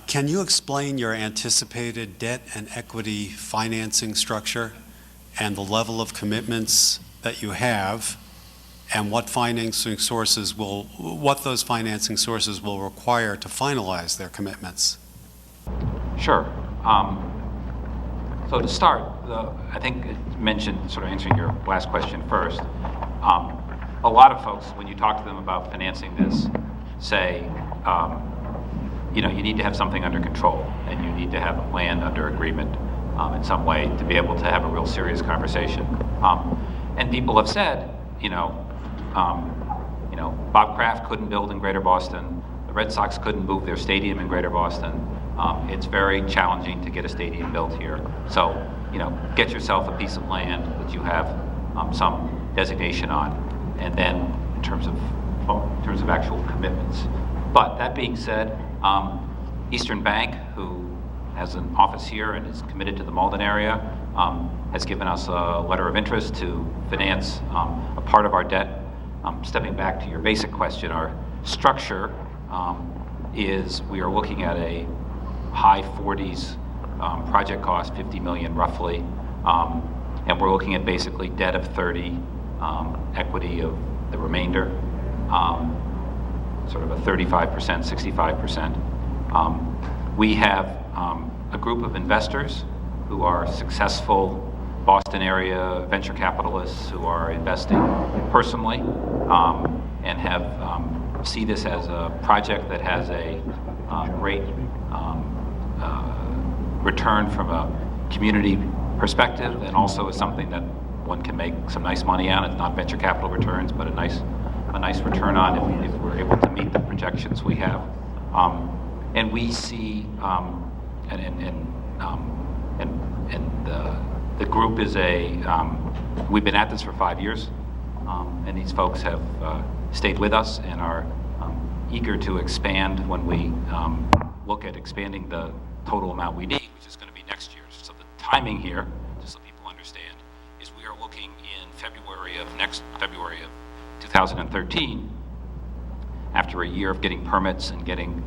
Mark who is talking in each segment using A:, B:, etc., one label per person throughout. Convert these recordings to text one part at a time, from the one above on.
A: Can you explain your anticipated debt and equity financing structure and the level of commitments that you have, and what those financing sources will require to finalize their commitments?
B: Sure. So to start, I think it mentioned, sort of answering your last question first, a lot of folks, when you talk to them about financing this, say, you need to have something under control, and you need to have land under agreement in some way to be able to have a real serious conversation. And people have said, Bob Kraft couldn't build in Greater Boston. The Red Sox couldn't move their stadium in Greater Boston. It's very challenging to get a stadium built here. So, get yourself a piece of land that you have some designation on, and then in terms of actual commitments. But that being said, Eastern Bank, who has an office here and is committed to the Malden area, has given us a letter of interest to finance a part of our debt. Stepping back to your basic question, our structure is we are looking at a high 40s project cost, 50 million roughly, and we're looking at basically debt of 30, equity of the remainder, sort of a 35%, 65%. We have a group of investors who are successful Boston area venture capitalists who are investing personally and have see this as a project that has a great return from a community perspective, and also is something that one can make some nice money on. It's not venture capital returns, but a nice return on if we're able to meet the projections we have. And we see, the group is we've been at this for 5 years, and these folks have stayed with us and are eager to expand when we look at expanding the total amount we need, which is going to be next year. So the timing here, just so people understand, is we are looking in next February of 2013, after a year of getting permits and getting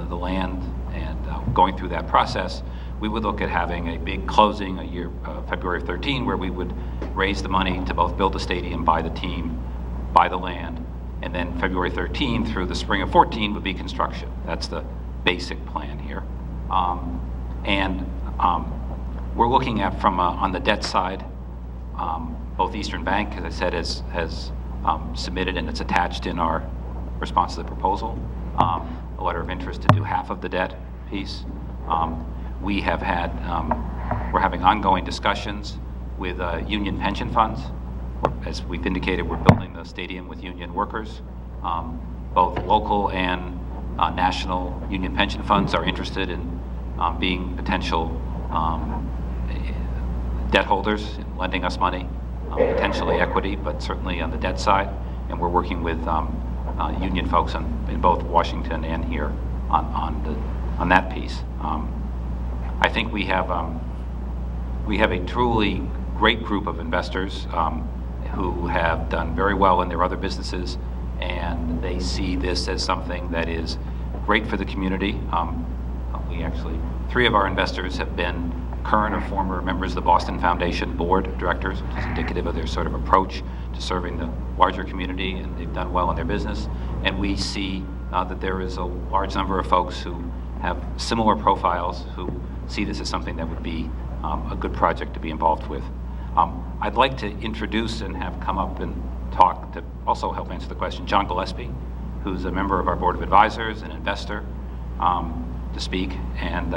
B: the land and going through that process, we would look at having a big closing February of 13, where we would raise the money to both build the stadium, buy the team, buy the land, and then February 13 through the spring of 14 would be construction. That's the basic plan here. We're looking at on the debt side, both Eastern Bank, as I said, has submitted, and it's attached in our response to the proposal, a letter of interest to do half of the debt piece. We're having ongoing discussions with union pension funds. As we've indicated, we're building the stadium with union workers. Both local and national union pension funds are interested in being potential debt holders, lending us money, potentially equity, but certainly on the debt side. And we're working with union folks in both Washington and here on that piece. I think we have a truly great group of investors who have done very well in their other businesses, and they see this as something that is great for the community. We actually, 3 of our investors have been current or former members of the Boston Foundation Board of Directors, which is indicative of their sort of approach to serving the larger community, and they've done well in their business. And we see that there is a large number of folks who have similar profiles who see this as something that would be a good project to be involved with. I'd like to introduce and have come up and talk to also help answer the question, John Gillespie, who's a member of our Board of Advisors, an investor, to speak. And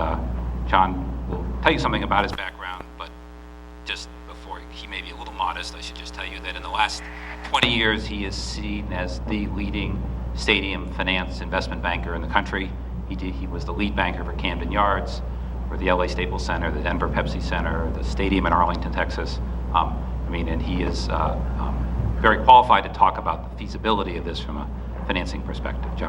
B: John will tell you something about his background, but just before, he may be a little modest, I should just tell you that in the last 20 years, he is seen as the leading stadium finance investment banker in the country. He was the lead banker for Camden Yards, for the LA Staples Center, the Denver Pepsi Center, the stadium in Arlington, Texas. And he is very qualified to talk about the feasibility of this from a financing perspective. John.